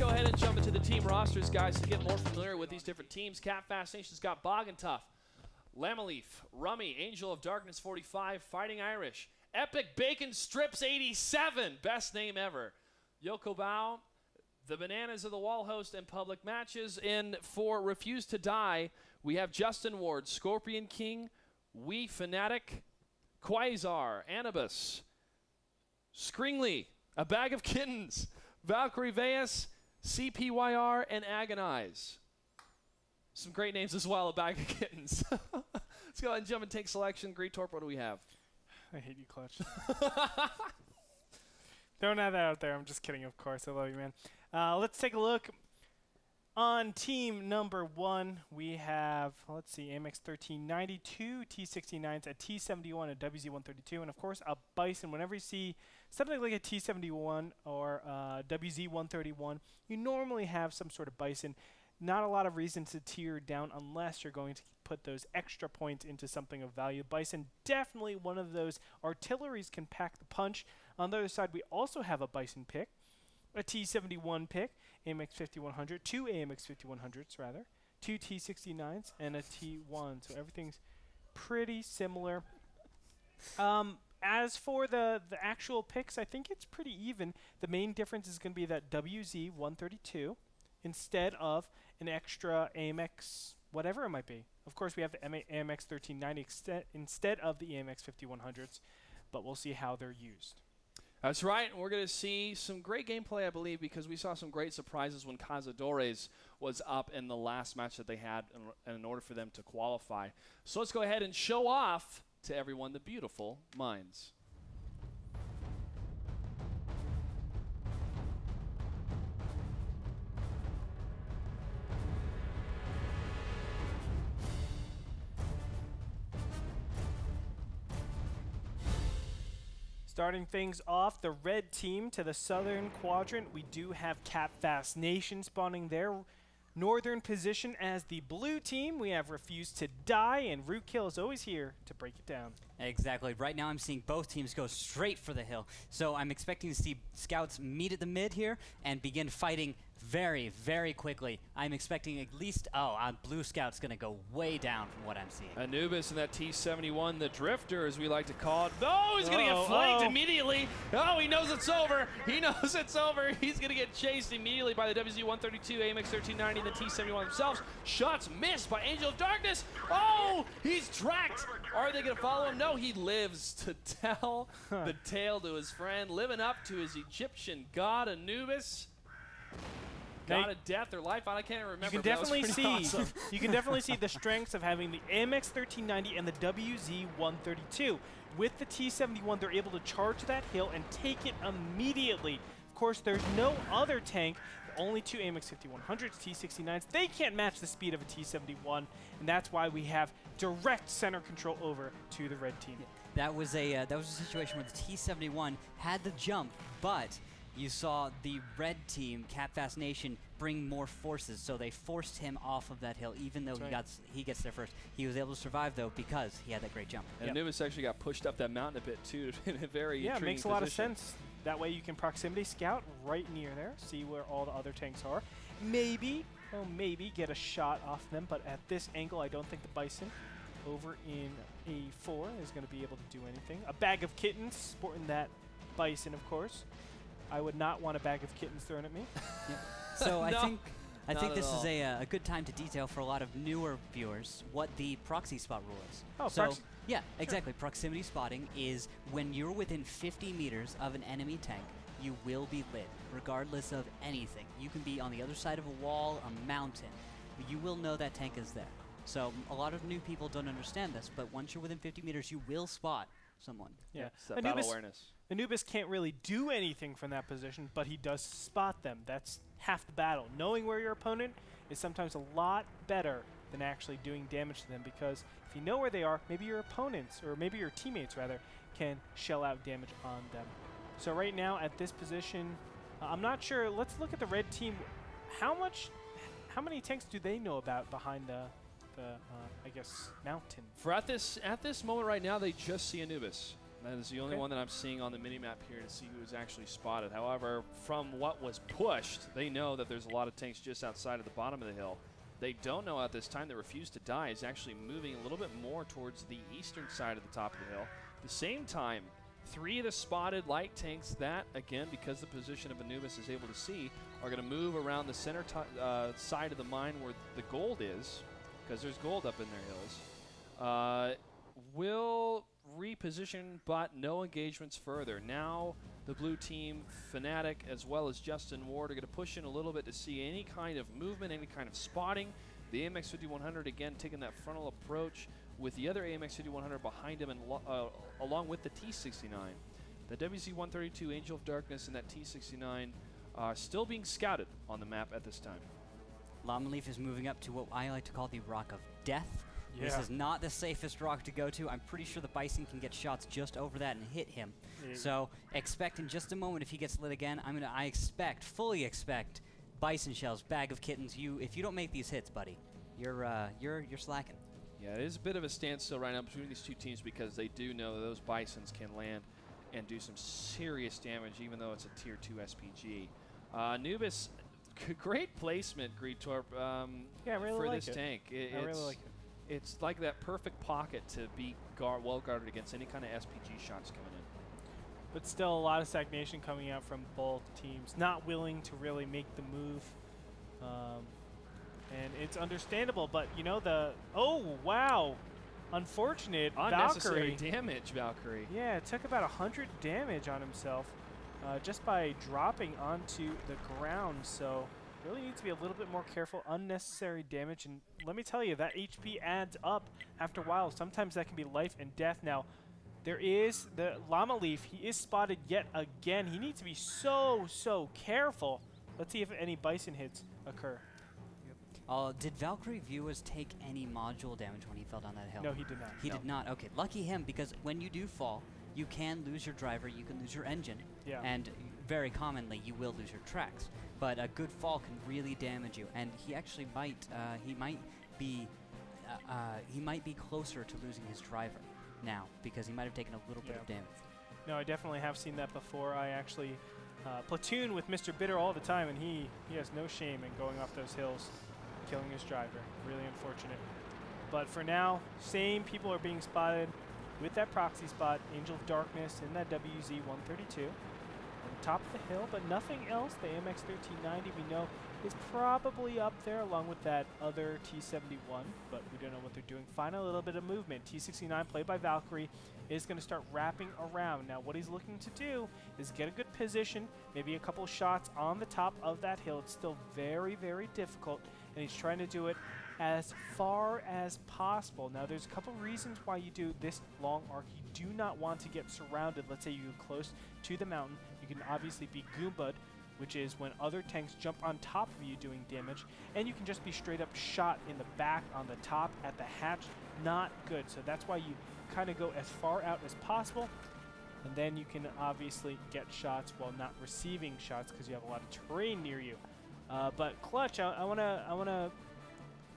go ahead and jump into the team rosters, guys, to get more familiar with these different teams. Cat Fast Nation's got Bog and Tough, Lamaleaf, Rummy, Angel of Darkness 45, Fighting Irish, Epic Bacon Strips 87, best name ever, Yoko Bao, the Bananas of the Wall host, and Public Matches. And for Refuse to Die, we have Justin Ward, Scorpion King, Wee Fanatic, Quasar, Anubis, Scringley, A Bag of Kittens, Valkyrie Veas, CPYR, and Agonize. Some great names as well, A Bag of Kittens. Let's go ahead and jump and take selection. Gretorp, what do we have? I hate you, Clutch. Don't have that out there. I'm just kidding, of course. I love you, man. Let's take a look. On team number 1, we have, let's see, AMX 1392, T69s, a T71, a WZ132, and of course a Bison. Whenever you see something like a T71 or WZ131, you normally have some sort of Bison. Not a lot of reason to tear down unless you're going to put those extra points into something of value. Bison, definitely one of those. Artilleries can pack the punch. On the other side, we also have a Bison pick, a T71 pick, AMX 5100, 2 AMX 5100s rather, 2 T69s, and a T1. So everything's pretty similar. As for the actual picks, I think it's pretty even. The main difference is going to be that WZ132 instead of an extra AMX, whatever it might be. Of course, we have the AMX 1390 instead of the AMX 5100s, but we'll see how they're used. That's right, and we're going to see some great gameplay, I believe, because we saw some great surprises when Cazadores was up in the last match that they had in order for them to qualify. So let's go ahead and show off to everyone the beautiful mines. Starting things off, the red team to the southern quadrant, we do have Cat Fast Nation spawning their northern position. As the blue team, we have Refuse to Die, and Ruukil is always here to break it down. Exactly. Right now I'm seeing both teams go straight for the hill. So I'm expecting to see scouts meet at the mid here and begin fighting very, very quickly. I'm expecting at least, blue scout's going to go way down from what I'm seeing. Anubis in that T71, the Drifter, as we like to call it. Oh, he's going to get flanked immediately. Oh, he knows it's over. He knows it's over. He's going to get chased immediately by the WZ132, AMX 1390, and the T71 themselves. Shots missed by Angel of Darkness. Oh, he's tracked. Are they going to follow him? No, he lives to tell the tale to his friend, living up to his Egyptian god Anubis. God of death or life, I can't remember. You can definitely see awesome. You can definitely see the strengths of having the AMX 1390 and the WZ132. With the T71, they're able to charge that hill and take it immediately. Of course, there's no other tank. Only 2 AMX 5100s, T69s. They can't match the speed of a T71, and that's why we have direct center control over to the red team. That was a situation where the T71 had the jump, but you saw the red team, Cat Fast Nation, bring more forces, so they forced him off of that hill, even though he gets there first. He was able to survive, though, because he had that great jump. And Anubis actually got pushed up that mountain a bit, too, in a very intriguing it makes a lot of sense. That way you can proximity scout right near there, see where all the other tanks are. Maybe get a shot off them, but at this angle, I don't think the Bison over in A4 is going to be able to do anything. A Bag of Kittens, sporting that Bison, of course. I would not want a Bag of Kittens thrown at me. So I think this is a good time to detail for a lot of newer viewers what the proxy spot rule is. Oh, so yeah, exactly. Proximity spotting is when you're within 50 meters of an enemy tank, you will be lit, regardless of anything. You can be on the other side of a wall, a mountain. You will know that tank is there. So a lot of new people don't understand this, but once you're within 50 meters, you will spot someone. Yeah, it's that battle awareness. Anubis can't really do anything from that position, but he does spot them. That's half the battle. Knowing where your opponent is sometimes a lot better than actually doing damage to them, because if you know where they are, maybe your opponents, or maybe your teammates rather, can shell out damage on them. So right now at this position, I'm not sure. Let's look at the red team. How many tanks do they know about behind the I guess, mountain? For at this moment right now, they just see Anubis. That is the only one that I'm seeing on the minimap here to see who is actually spotted. However, from what was pushed, they know that there's a lot of tanks just outside of the bottom of the hill. They don't know at this time that Refuse to Die is actually moving a little bit more towards the eastern side of the top of the hill. At the same time, 3 of the spotted light tanks that, again, because the position of Anubis is able to see, are going to move around the center side of the mine where the gold is, because there's gold up in their hills. Will reposition, but no engagements further. Now the blue team, Fnatic, as well as Justin Ward, are going to push in a little bit to see any kind of movement, any kind of spotting. The AMX 5100, again, taking that frontal approach with the other AMX 5100 behind him and along with the T69. The WZ-132, Angel of Darkness, and that T69 are still being scouted on the map at this time. Lamaleaf is moving up to what I like to call the Rock of Death. Yeah. This is not the safest rock to go to. I'm pretty sure the Bison can get shots just over that and hit him. Yeah. So expect in just a moment if he gets lit again, I fully expect Bison shells, bag of kittens. If you don't make these hits, buddy, you're slacking. Yeah, it is a bit of a standstill right now between these two teams because they do know that those Bisons can land and do some serious damage, even though it's a tier 2 SPG. Anubis, great placement, Gretorp, yeah, I really for like this it. tank. I really like it. It's like that perfect pocket to be well guarded against any kind of SPG shots coming in. But still a lot of stagnation coming out from both teams. Not willing to really make the move. And it's understandable, but you know oh, wow. Unfortunate. Unnecessary Valkyrie. damage, Valkyrie. Yeah, it took about 100 damage on himself just by dropping onto the ground. So really needs to be a little bit more careful. Unnecessary damage, and let me tell you, that HP adds up after a while. Sometimes that can be life and death. Now, there is the Lamaleaf. He is spotted yet again. He needs to be so careful. Let's see if any Bison hits occur. Did Valkyrie Viewers take any module damage when he fell down that hill? No, he did not. He did not. Okay, lucky him, because when you do fall, you can lose your driver, you can lose your engine, and very commonly you will lose your tracks. But a good fall can really damage you, and he actually might be closer to losing his driver now, because he might have taken a little bit of damage. No, I definitely have seen that before. I actually platoon with Mr. Bitter all the time, and he has no shame in going off those hills, killing his driver. Really unfortunate. But for now, same people are being spotted with that proxy spot, Angel of Darkness in that WZ-132 on the top of the hill, but nothing else. The AMX 1390 we know is probably up there along with that other T71, but we don't know what they're doing. Find a little bit of movement. T69 played by Valkyrie is going to start wrapping around. Now what he's looking to do is get a good position, maybe a couple shots on the top of that hill. It's still very difficult, and he's trying to do it as far as possible. Now there's a couple reasons why you do this long arc. You do not want to get surrounded. Let's say you're close to the mountain. You can obviously be Goomba'd, which is when other tanks jump on top of you doing damage, and you can just be straight up shot in the back, on the top, at the hatch. Not good. So that's why you kind of go as far out as possible, and then you can obviously get shots while not receiving shots because you have a lot of terrain near you. But Clutch, I wanna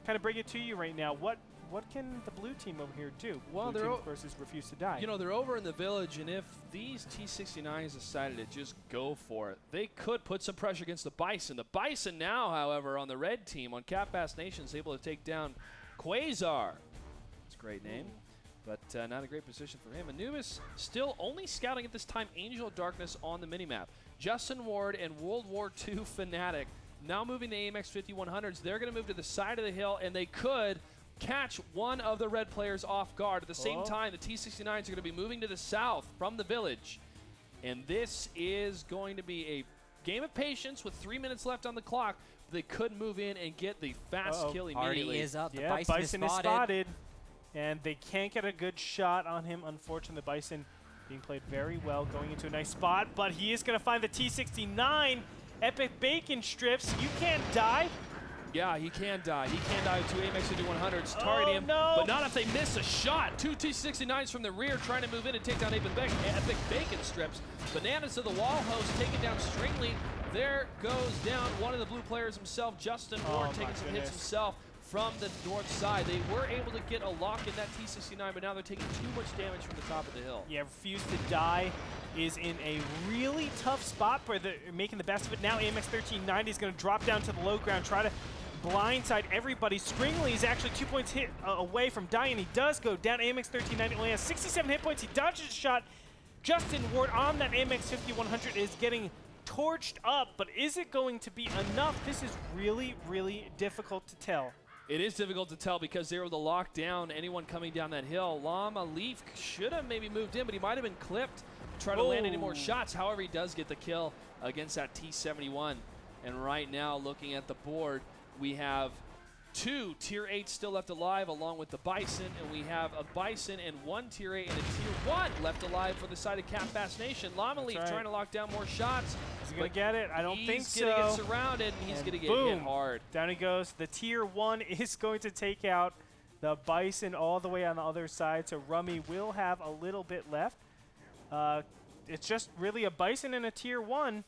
kind of bring it to you right now. What can the blue team over here do? Well, blue they're team versus Refuse to Die. You know, they're over in the village, and if these T69s decided to just go for it, they could put some pressure against the Bison. The Bison now, however, on the red team, on Catfast Nation, is able to take down Quasar. It's a great name, but not a great position for him. Anubis still only scouting at this time Angel of Darkness on the minimap. Justin Ward and World War II Fnatic now moving to AMX 5100s. They're going to move to the side of the hill, and they could catch one of the red players off guard. At the same time, the T69s are going to be moving to the south from the village. And this is going to be a game of patience with 3 minutes left on the clock. They could move in and get the fast kill immediately. Already is up. The Yeah, Bison is spotted. And they can't get a good shot on him. Unfortunately, the Bison being played very well, going into a nice spot. But he is going to find the T69. Epic Bacon Strips. You can't die. Yeah, he can die. He can die with two AMX 5100s targeting him, but not if they miss a shot. Two T69s from the rear trying to move in and take down Epic Bacon Strips. Bananas to the wall host, taking down Stringley. There goes down one of the blue players himself, Justin Ward, taking some hits himself. from the north side. They were able to get a lock in that T-69, but now they're taking too much damage from the top of the hill. Yeah, Refuse to Die is in a really tough spot, but they're making the best of it. Now AMX 1390 is going to drop down to the low ground, try to blindside everybody. Stringley is actually 2 points hit away from dying. He does go down. AMX 1390 only has 67 hit points. He dodges a shot. Justin Ward on that AMX 5100 is getting torched up, but is it going to be enough? This is really, really difficult to tell. It is difficult to tell because they were able to lock down anyone coming down that hill. Lama Leaf should have maybe moved in, but he might have been clipped to try to land any more shots. However, he does get the kill against that T-71. And right now, looking at the board, we have 2 Tier 8 still left alive along with the Bison, and we have a Bison and 1 Tier 8 and a Tier 1 left alive for the side of Catfast Nation. Llama Leaf trying to lock down more shots. Is he going to get it? I don't think so. He's going to get surrounded, and he's going to get hit hard. Down he goes. The Tier 1 is going to take out the Bison all the way on the other side, so Rummy will have a little bit left. It's just really a Bison and a Tier 1.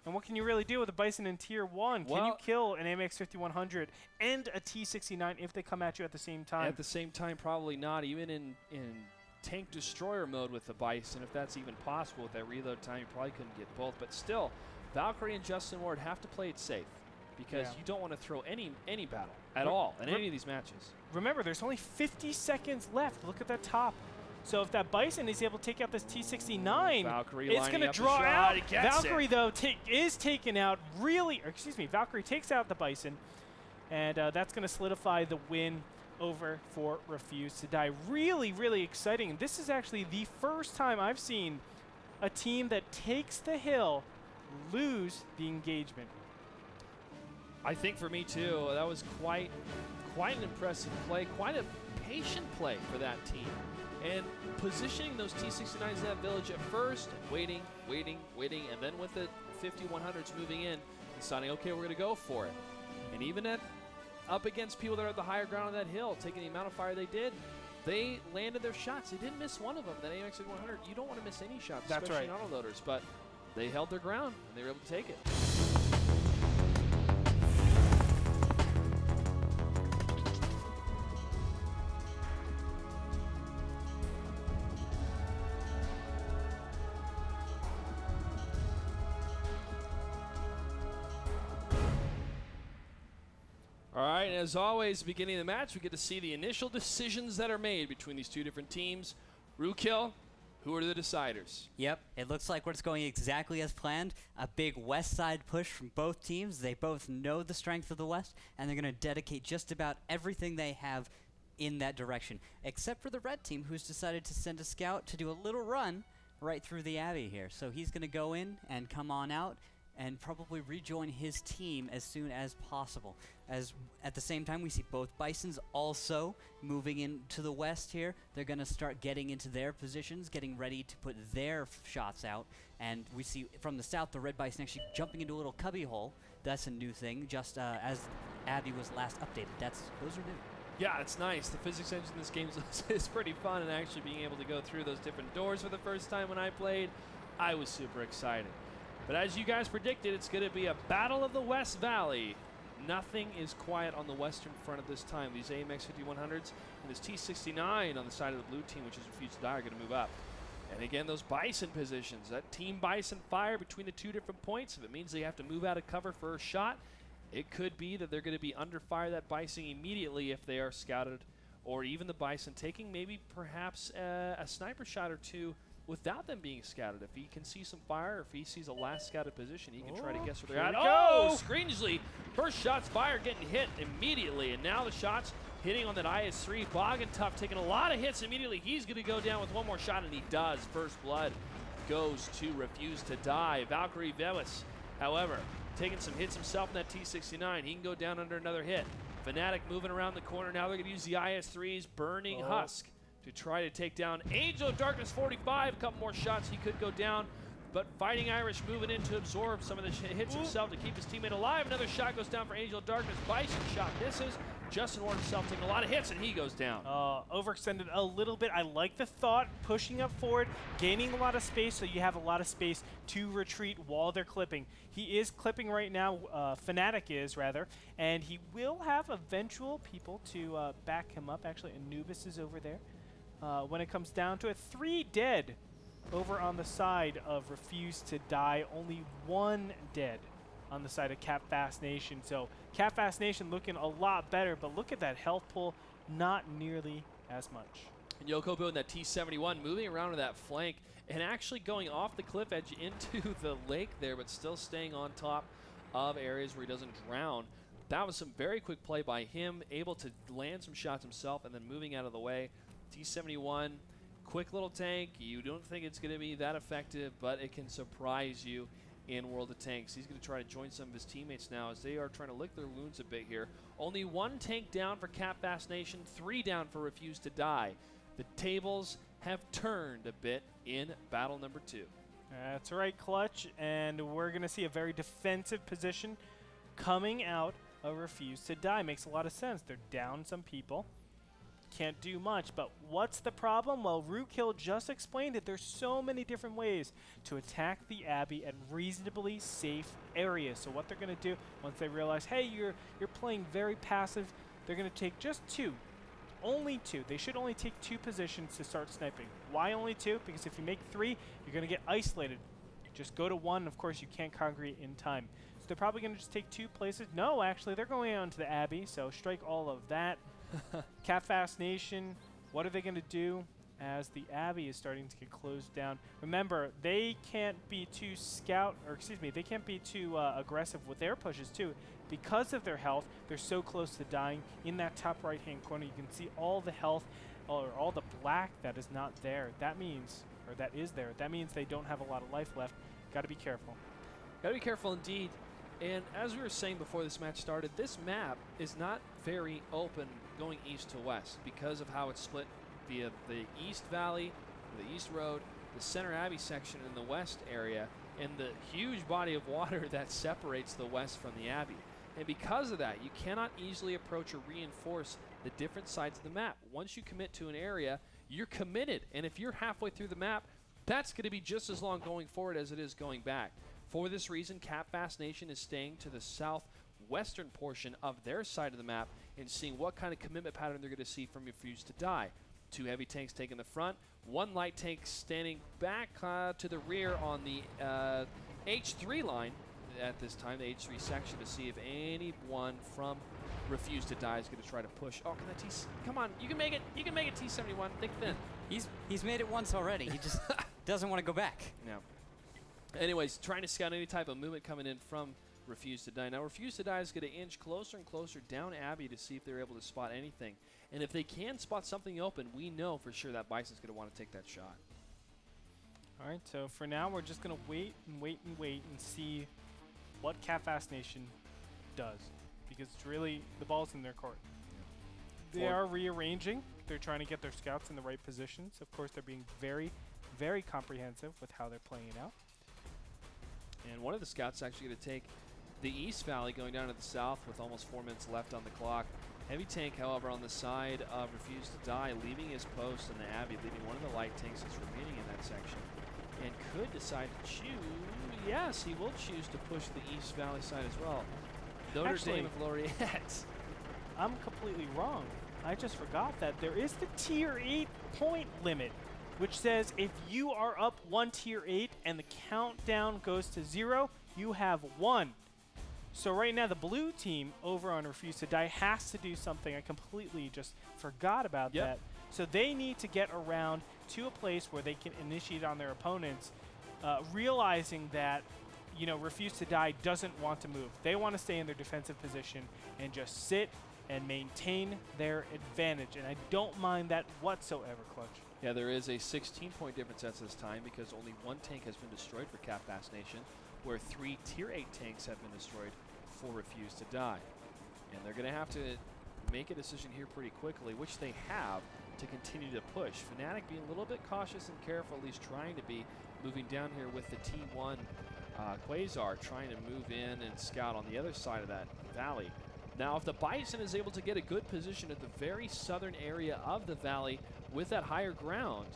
And what can you really do with a Bison in Tier 1? Can you kill an AMX 5100 and a T-69 if they come at you at the same time? At the same time, probably not. Even in tank destroyer mode with the Bison, if that's even possible with that reload time, you probably couldn't get both. But still, Valkyrie and Justin Ward have to play it safe because you don't want to throw any battle at all in any of these matches. Remember, there's only 50 seconds left. Look at that top. So if that Bison is able to take out this T-69, Valkyrie it's going to draw out. Valkyrie, though, is taken out Valkyrie takes out the Bison, and that's going to solidify the win over for Refuse to Die. Really, really exciting. And this is actually the first time I've seen a team that takes the hill lose the engagement. I think for me, too, that was quite an impressive play, quite a patient play for that team. And positioning those T-69s in that village at first, waiting, and then with the 5100s moving in, deciding, okay, we're going to go for it. And even up against people that are at the higher ground on that hill, taking the amount of fire they did, they landed their shots. They didn't miss one of them. That AMX 100, you don't want to miss any shots, especially in autoloaders. But they held their ground, and they were able to take it. All right, and as always, beginning of the match, we get to see the initial decisions that are made between these two different teams. Ruukil, who are the deciders? Yep, it looks like it's going exactly as planned. A big west side push from both teams. They both know the strength of the west, and they're going to dedicate just about everything they have in that direction, except for the red team, who's decided to send a scout to do a little run right through the Abbey here. So he's going to go in and come on out and probably rejoin his team as soon as possible. As at the same time, we see both Bisons also moving into the west here. They're going to start getting into their positions, getting ready to put their shots out. And we see from the south, the red Bison actually jumping into a little cubby hole. That's a new thing, just as Abbey was last updated. Those are new. Yeah, it's nice. The physics engine in this game is pretty fun, and actually being able to go through those different doors for the first time when I played, I was super excited. But as you guys predicted, it's going to be a battle of the West Valley. Nothing is quiet on the western front at this time. These AMX 5100s and this T-69 on the side of the blue team, which is Refuse to Die, are going to move up. And again, those Bison positions, that Team Bison fire between the two different points. If it means they have to move out of cover for a shot, it could be that they're going to be under fire that Bison immediately if they are scouted, or even the Bison taking maybe perhaps a sniper shot or two without them being scouted. If he can see some fire, or if he sees a last scouted position, he can try to guess where they're at. Oh, strangely, first shots fired, getting hit immediately, and now the shots hitting on that IS-3. Bogentough taking a lot of hits immediately. He's going to go down with one more shot, and he does. First blood goes to Refuse to Die. Valkyrie Velis, however, taking some hits himself in that T-69. He can go down under another hit. Fnatic moving around the corner. Now they're going to use the IS-3's Burning Husk to try to take down Angel of Darkness 45. A couple more shots, he could go down. But Fighting Irish moving in to absorb some of the hits himself to keep his teammate alive. Another shot goes down for Angel of Darkness. Bison shot misses. Justin Ward himself taking a lot of hits, and he goes down. Overextended a little bit. I like the thought, pushing up forward, gaining a lot of space so you have a lot of space to retreat while they're clipping. He is clipping right now, Fnatic is rather, and he will have eventual people to back him up. Actually, Anubis is over there. When it comes down to it, 3 dead over on the side of Refuse to Die. Only 1 dead on the side of Cap Fast Nation. So Cap Fast Nation looking a lot better, but look at that health pool, not nearly as much. And Yokobo in that T-71 moving around to that flank and actually going off the cliff edge into the lake there, but still staying on top of areas where he doesn't drown. That was some very quick play by him, able to land some shots himself and then moving out of the way. T-71, quick little tank. You don't think it's going to be that effective, but it can surprise you in World of Tanks. He's going to try to join some of his teammates now as they are trying to lick their wounds a bit here. Only 1 tank down for Cap Fast Nation, 3 down for Refuse to Die. The tables have turned a bit in battle number 2. That's right, Clutch, and we're going to see a very defensive position coming out of Refuse to Die. Makes a lot of sense. They're down some people. Can't do much, but what's the problem? Well, Ruukil just explained it. There's so many different ways to attack the Abbey at reasonably safe areas. So what they're going to do once they realize, hey, you're playing very passive, they're going to take just 2. Only 2. They should only take 2 positions to start sniping. Why only 2? Because if you make 3, you're going to get isolated. Just go to 1. Of course, you can't congregate in time. So they're probably going to just take 2 places. No, actually, they're going on to the Abbey, so strike all of that. Cap Fast Nation, what are they going to do as the Abbey is starting to get closed down? Remember, they can't be too they can't be too aggressive with their pushes too. Because of their health, they're so close to dying. In that top right-hand corner, you can see all the health, or all the black that is not there. That means, or that is there, that means they don't have a lot of life left. Got to be careful. Got to be careful indeed. And as we were saying before this match started, this map is not very open going east to west because of how it's split via the East Valley, the East Road, the Center Abbey section in the west area, and the huge body of water that separates the west from the Abbey. And because of that, you cannot easily approach or reinforce the different sides of the map. Once you commit to an area, you're committed. And if you're halfway through the map, that's going to be just as long going forward as it is going back. For this reason, Cap Fast Nation is staying to the southwestern portion of their side of the map and seeing what kind of commitment pattern they're going to see from Refuse to Die. 2 heavy tanks taking the front, 1 light tank standing back to the rear on the H3 line at this time, the H3 section, to see if anyone from Refuse to Die is going to try to push. Oh, come on, you can make it. You can make it, T-71, thick thin. He's made it once already. He just doesn't want to go back. No. Anyways, trying to scout any type of movement coming in from Refuse to Die. Now, Refuse to Die is going to inch closer and closer down Abbey to see if they're able to spot anything. And if they can spot something open, we know for sure that Bison's going to want to take that shot. All right, so for now, we're just going to wait and wait and wait and see what Cap Fast Nation does. Because it's really, the ball's in their court. Yeah. They are rearranging. They're trying to get their scouts in the right positions. Of course, they're being very, very comprehensive with how they're playing it out. And one of the scouts actually going to take the East Valley going down to the south with almost 4 minutes left on the clock. Heavy tank, however, on the side of Refuse to Die, leaving his post in the Abbey, leaving one of the light tanks that's remaining in that section. And could decide to choose, yes, he will choose to push the East Valley side as well. Notre Dame of Laureate. I'm completely wrong. I just forgot that there is the tier 8 point limit, which says if you are up 1 tier 8 and the countdown goes to 0, you have won. So right now the blue team over on Refuse to Die has to do something. I completely just forgot about that. So they need to get around to a place where they can initiate on their opponents, realizing that, you know, Refuse to Die doesn't want to move. They want to stay in their defensive position and just sit and maintain their advantage. And I don't mind that whatsoever, Clutch. Yeah, there is a 16-point difference at this time because only 1 tank has been destroyed for Cap Fast Nation, where 3 tier 8 tanks have been destroyed for Refuse to Die. And they're going to have to make a decision here pretty quickly, which they have, to continue to push. Fnatic being a little bit cautious and careful, at least trying to be, moving down here with the T1 Quasar, trying to move in and scout on the other side of that valley. Now, if the Bison is able to get a good position at the very southern area of the valley with that higher ground,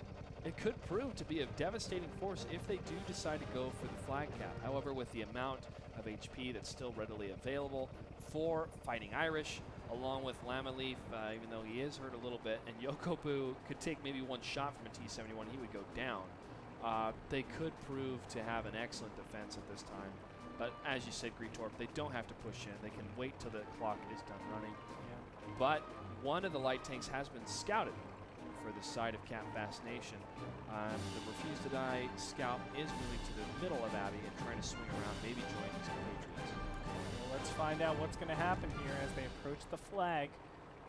it could prove to be a devastating force if they do decide to go for the flag cap. However, with the amount of HP that's still readily available for Fighting Irish, along with Lamaleaf, even though he is hurt a little bit, and Yokobu could take maybe one shot from a T-71, he would go down. They could prove to have an excellent defense at this time. But as you said, Gretorp, they don't have to push in. They can wait till the clock is done running. Yeah. But one of the light tanks has been scouted for the side of Catfast Nation. The Refuse to Die scout is moving to the middle of Abbey and trying to swing around, maybe join his compatriots. Well, let's find out what's going to happen here as they approach the flag.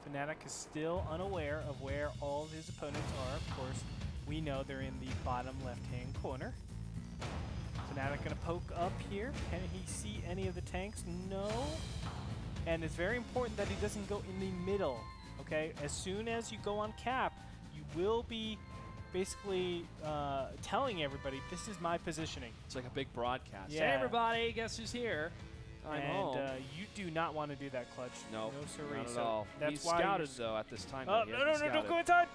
Fnatic is still unaware of where all of his opponents are. Of course, we know they're in the bottom left-hand corner. Fnatic going to poke up here. Can he see any of the tanks? No. And it's very important that he doesn't go in the middle. Okay, as soon as you go on cap, you will be basically telling everybody, this is my positioning. It's like a big broadcast. Yeah. Hey, everybody, guess who's here? I'm home. And you do not want to do that, Clutch. No, no sirree. not at all. That's He's why scouted, though, at this time. Oh, no, don't go inside.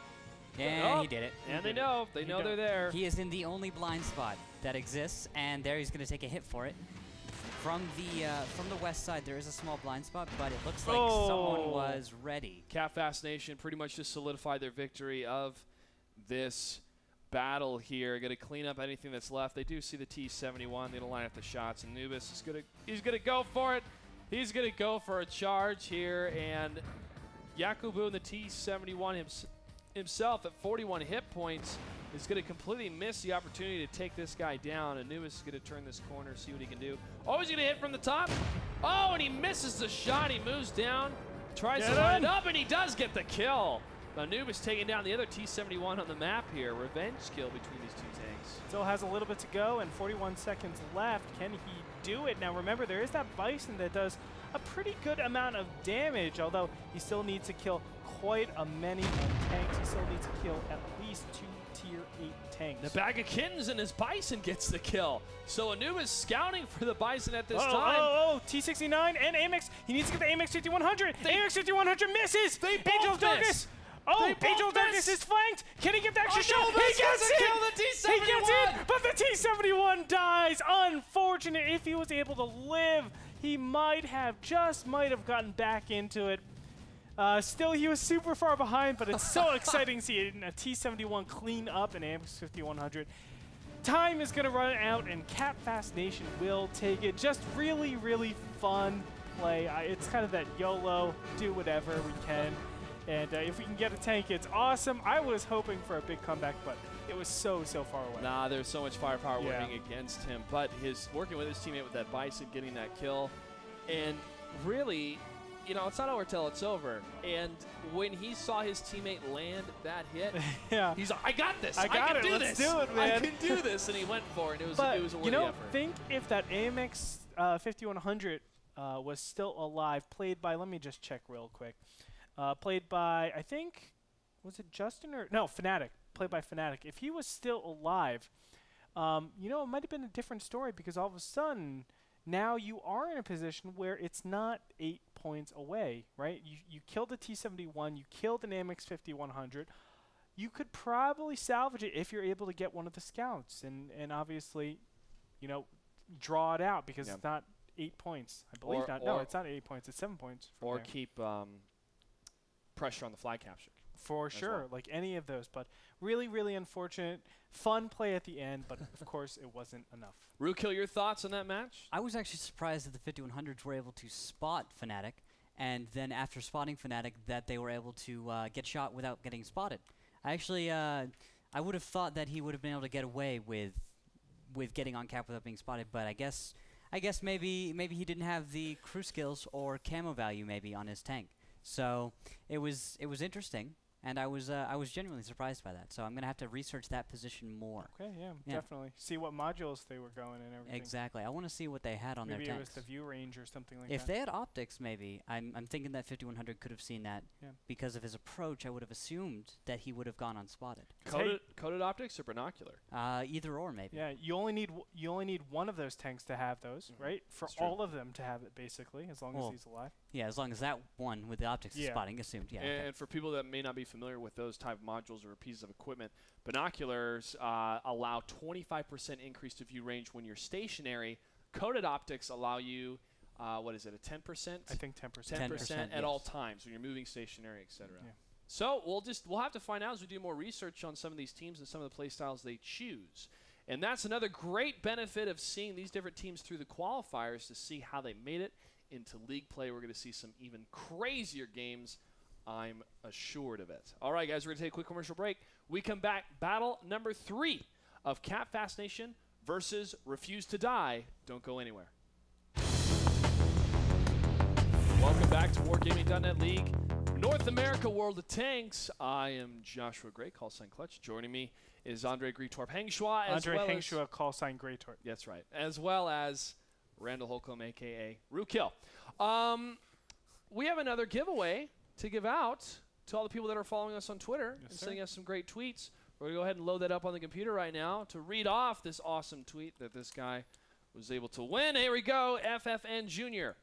Yeah, he did it. And they know. They know they're there. He is in the only blind spot that exists, and there he's going to take a hit for it. From the west side, there is a small blind spot, but it looks like someone was ready. Catfast Nation pretty much just solidified their victory of this battle here. Going to clean up anything that's left. They do see the T-71. They're going to line up the shots, and Nubis is he's going to go for it. He's going to go for a charge here, and Yakubu in the T-71 himself at 41 hit points is going to completely miss the opportunity to take this guy down. Anubis is going to turn this corner, see what he can do. Oh, he's going to hit from the top. Oh, and he misses the shot. He moves down, tries to line it up, and he does get the kill. Anubis taking down the other T-71 on the map here. Revenge kill between these two tanks. Still has a little bit to go and 41 seconds left. Can he do it? Now remember, there is that Bison that does a pretty good amount of damage, although he still needs to kill quite a many tanks. He still needs to kill at least 2 tier 8 tanks. The bag of kittens and his Bison gets the kill. So Anubis scouting for the Bison at this time. Oh, T-69 and Amex. He needs to get the Amex 5100. Amex 5100 misses. They both Angel of Darkness. Oh, Angel of Darkness is flanked. Can he get the extra shot? He gets it. Kill the T-71. He gets it, but the T-71 dies. Unfortunate. If he was able to live, he might have gotten back into it. Still, he was super far behind, but it's so exciting seeing a T-71 clean up an Amex 5100. Time is going to run out, and Catfast Nation will take it. Just really, really fun play. It's kind of that YOLO, do whatever we can. And if we can get a tank, it's awesome. I was hoping for a big comeback, but it was so far away. Nah, there's so much firepower working against him. But working with his teammate with that Bison, getting that kill. And really, you know, it's not over till it's over. And when he saw his teammate land that hit, he's like, I got this. I can do this. Let's do it, man. I can do this. And he went for it. It was a worthy effort. Think if that AMX 5100 was still alive, played by, let me just check real quick. Played by, I think, was it Justin or no, Fnatic? Played by Fnatic. If he was still alive, you know, it might have been a different story, because all of a sudden now you are in a position where it's not 8 points away, right? You killed the T-71, you killed an Amex 5100. You could probably salvage it if you're able to get one of the scouts, and obviously, you know, draw it out, because it's not 8 points. I believe not. No, it's not 8 points. It's 7 points. Or keep pressure on the flag capture. For sure, like any of those. But really, really unfortunate. Fun play at the end, but of course it wasn't enough. Ruukil, your thoughts on that match? I was actually surprised that the 5100s were able to spot Fnatic, and then after spotting Fnatic, that they were able to get shot without getting spotted. I actually, I would have thought that he would have been able to get away with getting on cap without being spotted, but I guess maybe he didn't have the crew skills or camo value maybe on his tank. So it was interesting, and I was genuinely surprised by that. So I'm gonna have to research that position more. Okay, yeah, definitely. See what modules they were going and everything. Exactly. I want to see what they had on their tanks. Maybe it was the view range or something like that. If they had optics, maybe. I'm thinking that 5100 could have seen that. Because of his approach, I would have assumed that he would have gone unspotted. Coded optics or binocular? Either or, maybe. Yeah, you only need one of those tanks to have those, right? For all of them to have it, basically, as long as he's alive. Yeah, as long as that one with the optics is spotting assumed. Yeah. And for people that may not be familiar with those type of modules or pieces of equipment, binoculars allow 25% increase to view range when you're stationary. Coated optics allow you, what is it, a 10%? I think 10%. 10% at all times when you're moving stationary, etc. Yeah. So we'll have to find out as we do more research on some of these teams and some of the play styles they choose. And that's another great benefit of seeing these different teams through the qualifiers to see how they made it into league play. We're going to see some even crazier games, I'm assured of it. All right, guys, we're going to take a quick commercial break. We come back, battle number 3 of Cat Fast Nation versus Refuse to Die. Don't go anywhere. Welcome back to Wargaming.net League, North America World of Tanks. I am Joshua Gray, call sign Clutch. Joining me is Andre Gretorp Hengshua. Andre Hengshua, call sign Gretorp. That's right. As well as Randall Holcomb, a.k.a. Ruukil. We have another giveaway to give out to all the people that are following us on Twitter and sending us some great tweets. We're going to go ahead and load that up on the computer right now to read off this awesome tweet that this guy was able to win. Here we go, FFN Jr.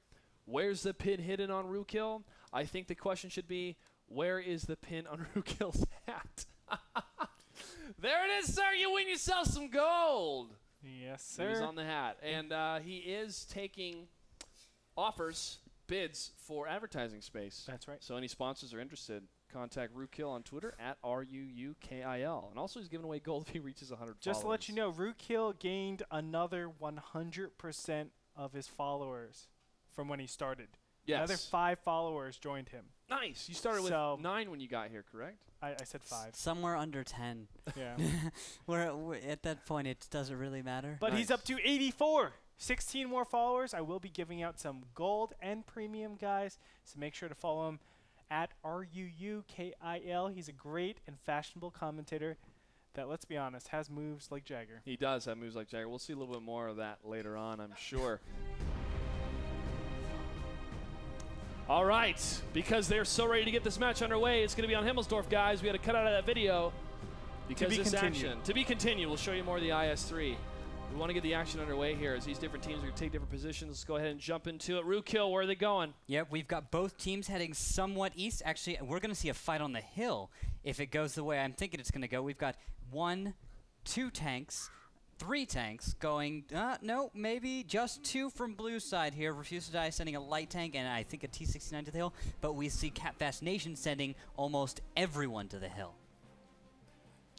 Where's the pin hidden on Ruukil? I think the question should be, where is the pin on Ruukil's hat? There it is, sir. You win yourself some gold. Yes, sir. He's on the hat. And he is taking offers, bids for advertising space. That's right. So any sponsors are interested, contact Ruukil on Twitter at RUUKIL. And also he's giving away gold if he reaches 100 Just followers. to let you know, Ruukil gained another 100% of his followers from when he started. Yes. Another 5 followers joined him. Nice. You started with 9 when you got here, correct? I said 5. Somewhere under 10. Yeah. we're at that point, it doesn't really matter. But he's up to 84. 16 more followers. I will be giving out some gold and premium, guys. So make sure to follow him at RUUKIL. He's a great and fashionable commentator that, let's be honest, has moves like Jagger. He does have moves like Jagger. We'll see a little bit more of that later on, I'm sure. All right, because they're so ready to get this match underway, it's going to be on Himmelsdorf, guys. We had to cut out of that video because this action. To be continued. We'll show you more of the IS-3. We want to get the action underway here as these different teams are going to take different positions. Let's go ahead and jump into it. Ruukil, where are they going? Yep, we've got both teams heading somewhat east. Actually, we're going to see a fight on the hill if it goes the way I'm thinking it's going to go. We've got 1, 2 tanks. 3 tanks going, no, maybe just 2 from blue side here. Refuse to Die sending a light tank and I think a T-69 to the hill. But we see Cat Fast Nation sending almost everyone to the hill.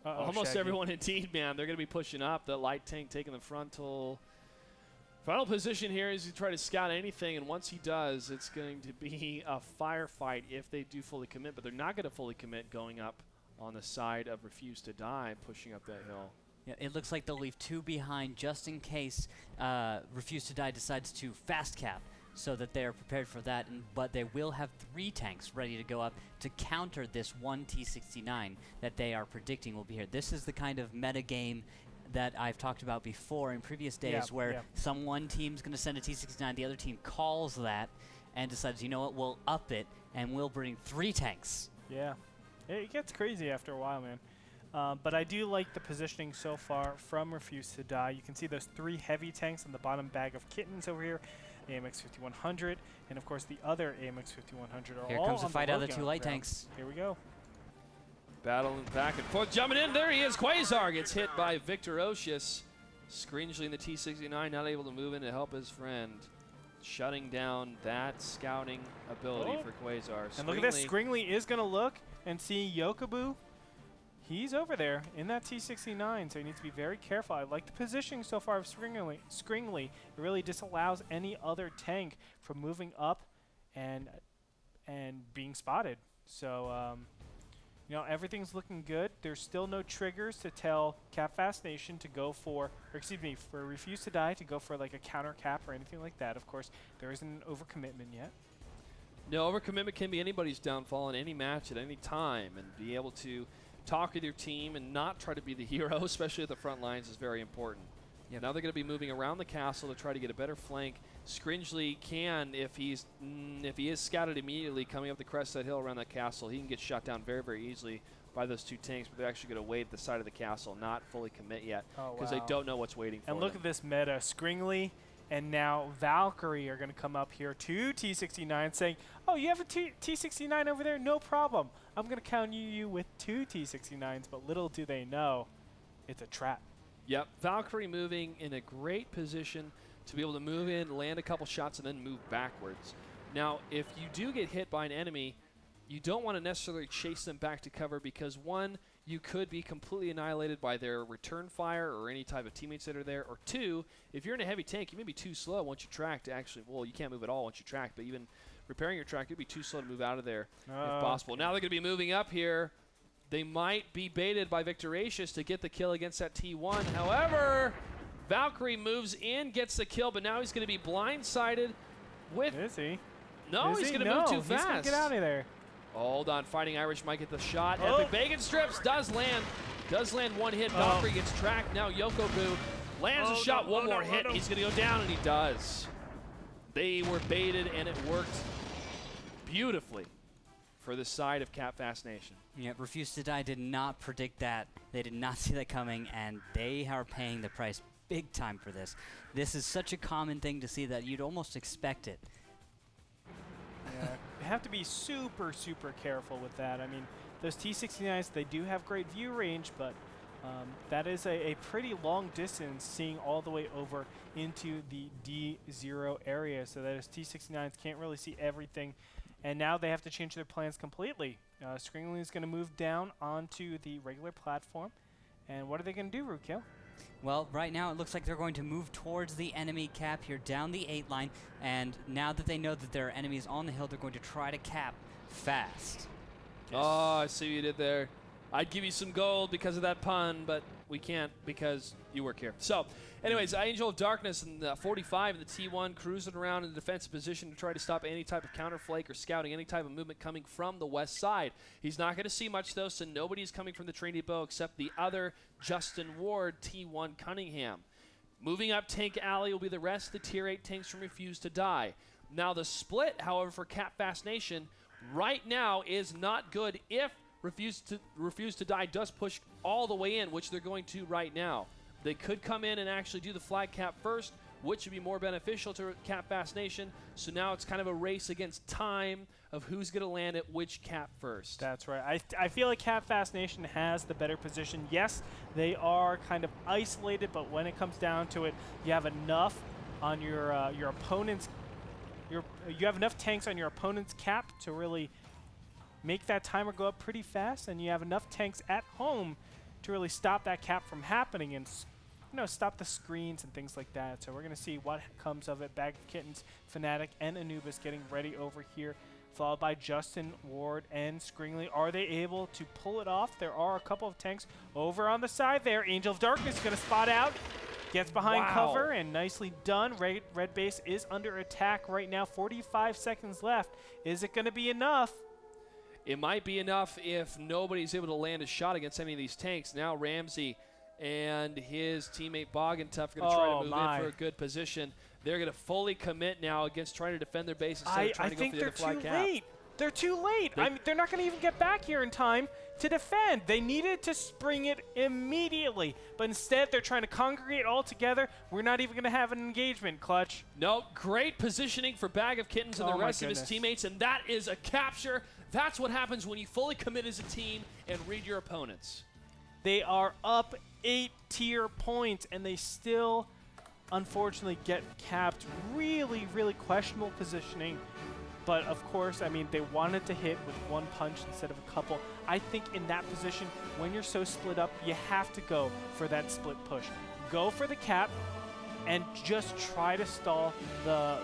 Almost everyone indeed, man. They're going to be pushing up. The light tank taking the frontal. Final position here is to try to scout anything, and once he does, it's going to be a firefight if they do fully commit. But they're not going to fully commit going up on the side of Refuse to Die, pushing up that hill. Yeah, it looks like they'll leave 2 behind just in case Refuse to Die decides to fast cap so that they are prepared for that. But they will have 3 tanks ready to go up to counter this 1 T-69 that they are predicting will be here. This is the kind of meta game that I've talked about before in previous days where one team's going to send a T-69, the other team calls that and decides, you know what, we'll up it and we'll bring 3 tanks. Yeah. It gets crazy after a while, man. But I do like the positioning so far from Refuse to Die. You can see those 3 heavy tanks on the bottom bag of kittens over here, AMX 5100, and of course the other AMX 5100 are here all comes the fight out of the 2 light ground. tanks. Here we go. Battling back and forth, jumping in. There he is. Quasar gets hit by Victorocious. Scringely in the T-69, not able to move in to help his friend. Shutting down that scouting ability for Quasar. And look at this. Scringly is going to look and see Yokobu. He's over there in that T-69, so he needs to be very careful. I like the positioning so far of Scringly. It really disallows any other tank from moving up and being spotted. So, you know, everything's looking good. There's still no triggers to tell Cat Fast Nation to go for, or excuse me, for Refuse to Die to go for like a counter cap or anything like that. Of course, there isn't an overcommitment yet. No, overcommitment can be anybody's downfall in any match at any time, and be able to talk with your team and not try to be the hero, especially at the front lines, is very important. Yep. Now they're going to be moving around the castle to try to get a better flank. Scringely can, if he is scouted immediately coming up the crest of that hill around that castle, he can get shot down very, very easily by those 2 tanks, but they're actually going to wait at the side of the castle, not fully commit yet, because they don't know what's waiting for them. And look at this meta. Scringly And now Valkyrie are going to come up here to T69 saying, oh, you have a T69 over there? No problem. I'm going to counter you with 2 T69s, but little do they know, it's a trap. Yep, Valkyrie moving in a great position to be able to move in, land a couple shots, and then move backwards. Now, if you do get hit by an enemy, you don't want to necessarily chase them back to cover because, one, you could be completely annihilated by their return fire or any type of teammates that are there. Or two, if you're in a heavy tank, you may be too slow once you track to actually, well, you can't move at all once you track, but even repairing your track, you'd be too slow to move out of there if possible. Now they're going to be moving up here. They might be baited by Victoracious to get the kill against that T1. However, Valkyrie moves in, gets the kill, but now he's going to be blindsided with... Is he? No, he's going to move too fast. He's going to get out of there. Hold on, Fighting Irish might get the shot. Epic Bacon Strips does land one hit. Valkyrie gets tracked. Now Yokobu lands a shot, one more hit. He's going to go down, and he does. They were baited, and it worked beautifully for the side of Capfast Nation. Yeah, Refuse to Die did not predict that. They did not see that coming, and they are paying the price big time for this. This is such a common thing to see that you'd almost expect it. Yeah, you have to be super, super careful with that. I mean, those T69s, they do have great view range, but that is a pretty long distance seeing all the way over into the D0 area, so that those T69s can't really see everything. And now they have to change their plans completely. Scringling is going to move down onto the regular platform. And what are they going to do, Ruukil? Well, right now it looks like they're going to move towards the enemy cap here down the 8 line. And now that they know that there are enemies on the hill, they're going to try to cap fast. Yes. Oh, I see what you did there. I'd give you some gold because of that pun, but we can't because you work here. So, anyways, Angel of Darkness and 45 in the T1 cruising around in the defensive position to try to stop any type of counterflake or scouting any type of movement coming from the west side. He's not going to see much, though, so nobody's coming from the train depot except the other Justin Ward, T1 Cunningham. Moving up Tank Alley will be the rest of the Tier 8 tanks from Refuse to Die. Now, the split, however, for Capfast Nation right now is not good if Refuse to Die does push all the way in, which they're going to right now. They could come in and actually do the flag cap first, which would be more beneficial to Capfast Nation. So now it's kind of a race against time of who's going to land at which cap first. That's right. I feel like Capfast Nation has the better position. Yes, they are kind of isolated, but when it comes down to it, you have enough on your opponent's. You have enough tanks on your opponent's cap to really make that timer go up pretty fast, and you have enough tanks at home to really stop that cap from happening and stop the screens and things like that. So we're going to see what comes of it. Bag of Kittens, Fnatic, and Anubis getting ready over here, followed by Justin, Ward, and Scringley. Are they able to pull it off? There are a couple of tanks over on the side there. Angel of Darkness is going to spot out. Gets behind cover, and nicely done. Red base is under attack right now. 45 seconds left. Is it going to be enough? It might be enough if nobody's able to land a shot against any of these tanks. Now Ramsey and his teammate Bogentuff are going to try to move in for a good position. They're going to fully commit now against trying to defend their base instead of trying to go for the other flag cap. They're too late. I mean, they're not going to even get back here in time to defend. They needed to spring it immediately, but instead they're trying to congregate all together. We're not even going to have an engagement, Clutch. No, great positioning for Bag of Kittens and the rest of his teammates, and that is a capture. That's what happens when you fully commit as a team and read your opponents. They are up 8 tier points, and they still, unfortunately, get capped. Really, really questionable positioning. But, of course, I mean, they wanted to hit with one punch instead of a couple. I think in that position, when you're so split up, you have to go for that split push. Go for the cap and just try to stall the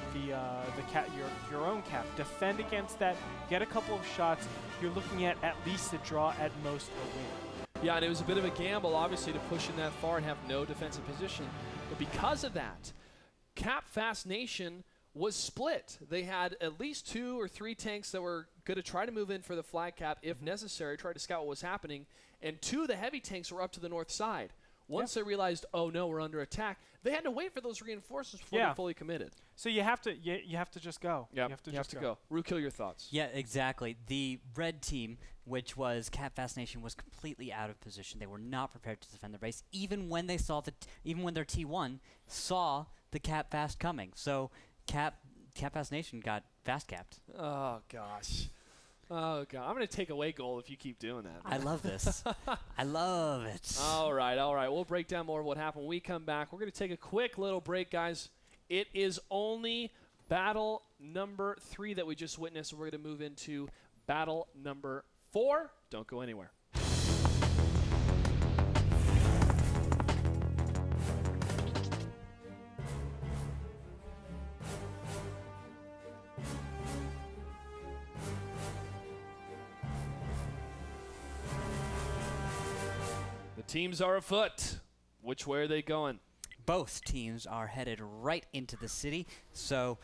cap, your own cap. Defend against that. Get a couple of shots. You're looking at least a draw, at most a win. Yeah, and it was a bit of a gamble, obviously, to push in that far and have no defensive position. But because of that, Capfast Nation was split. They had at least 2 or 3 tanks that were going to try to move in for the flag cap if necessary, try to scout what was happening, and 2 of the heavy tanks were up to the north side. Once they realized, oh no, we're under attack, they had to wait for those reinforcements before they fully committed. So you have to just go. Yeah, you have to go. Ruukil, your thoughts? Yeah, exactly. The red team, which was Capfast Nation, was completely out of position. They were not prepared to defend their base, even when they saw even when their T1 saw the cap fast coming. So cap fast nation got fast capped. Oh gosh. Oh god, I'm gonna take away goal if you keep doing that. I love this. I love it. All right. We'll break down more of what happened when we come back. We're gonna take a quick little break, guys. It is only battle number 3 that we just witnessed. We're gonna move into battle number 4. Don't go anywhere. Teams are afoot. Which way are they going? Both teams are headed right into the city, so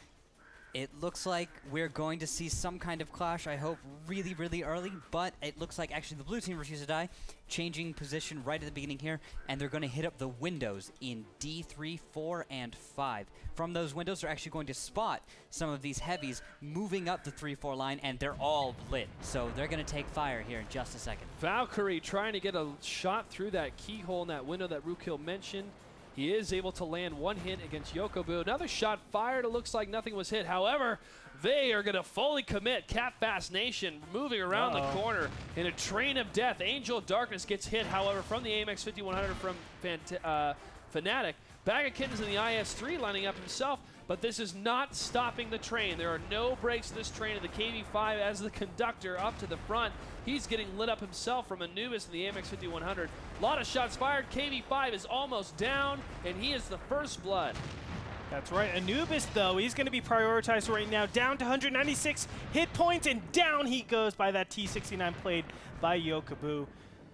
it looks like we're going to see some kind of clash, I hope, really, really early, but it looks like actually the blue team refused to die, changing position right at the beginning here, and they're going to hit up the windows in D3, 4, and 5. From those windows, they're actually going to spot some of these heavies moving up the 3-4 line, and they're all lit, so they're going to take fire here in just a second. Valkyrie trying to get a shot through that keyhole in that window that Ruukil mentioned. He is able to land one hit against Yokobu. Another shot fired. It looks like nothing was hit. However, they are going to fully commit. Cap Fast Nation moving around the corner in a train of death. Angel of Darkness gets hit, however, from the AMX 5100 from Fnatic. Bag of Kittens in the IS-3 lining up himself, but this is not stopping the train. There are no brakes to this train of the KV-5 as the conductor up to the front. He's getting lit up himself from Anubis in the AMX 5100. A lot of shots fired. KV-5 is almost down, and he is the first blood. That's right. Anubis, though, he's going to be prioritized right now. Down to 196 hit points, and down he goes by that T69 played by Yokobu.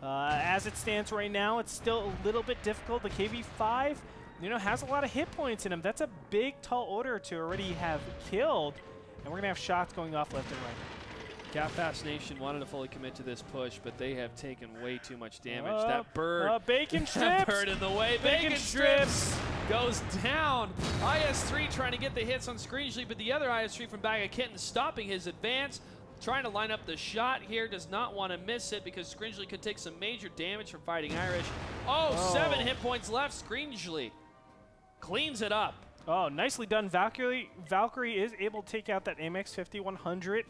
As it stands right now, it's still a little bit difficult. The KV-5, you know, has a lot of hit points in him. That's a big, tall order to already have killed, and we're going to have shots going off left and right. Cap Fast Nation wanted to fully commit to this push, but they have taken way too much damage. That bird, bacon strips. That bird in the way. Bacon strips goes down. IS-3 trying to get the hits on Screensly, but the other IS-3 from Bag of Kittens stopping his advance. Trying to line up the shot here, does not want to miss it because Screensly could take some major damage from fighting Irish. Oh, 7 hit points left. Screensly cleans it up. Oh, nicely done. Valkyrie is able to take out that AMX 5100.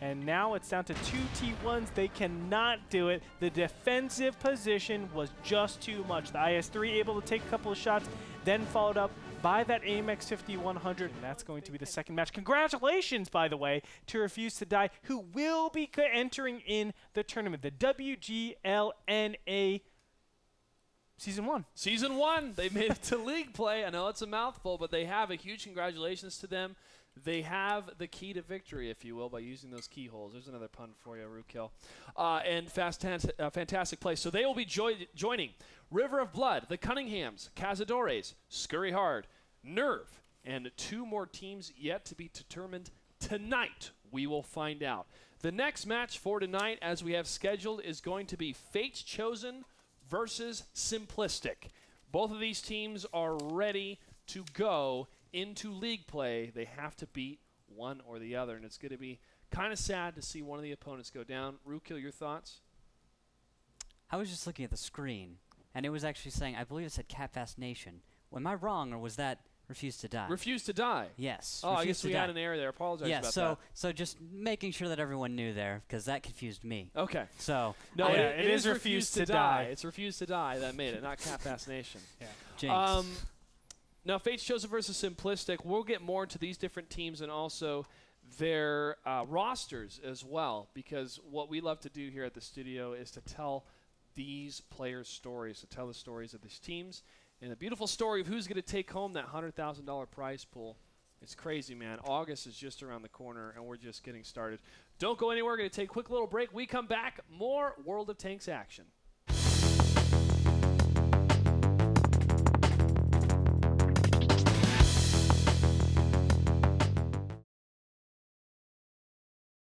And now it's down to 2 T1s. They cannot do it. The defensive position was just too much. The IS-3 able to take a couple of shots, then followed up by that AMX 5100. And that's going to be the second match. Congratulations, by the way, to Refuse to Die, who will be entering in the tournament, the WGLNA Season 1. Season 1. They made it to league play. I know it's a mouthful, but they have a huge congratulations to them. They have the key to victory, if you will, by using those keyholes. There's another pun for you, Ruukil. And fantastic play. So they will be joining River of Blood, the Cunninghams, Cazadores, Scurry Hard, Nerve, and 2 more teams yet to be determined tonight. We will find out. The next match for tonight, as we have scheduled, is going to be Fates Chosen versus Simplistic. Both of these teams are ready to go into league play. They have to beat one or the other, and it's going to be kind of sad to see one of the opponents go down. Ruukil, your thoughts? I was just looking at the screen, and it was actually saying, I believe it said Cap Fast Nation. Am I wrong, or was that Refuse to Die? Refuse to Die. Yes. Oh, I guess we had an error there. Apologize about that. So just making sure that everyone knew there, because that confused me. Okay. So no, it is Refuse to Die. It's Refuse to Die that made it, not Cap Fast Nation. Yeah. Jinx. Now, Fates Chosen versus Simplistic, we'll get more into these different teams and also their rosters as well, because what we love to do here at the studio is to tell these players' stories, to tell the stories of these teams, and the beautiful story of who's going to take home that $100,000 prize pool. It's crazy, man. August is just around the corner, and we're just getting started. Don't go anywhere. We're going to take a quick little break. We come back, more World of Tanks action.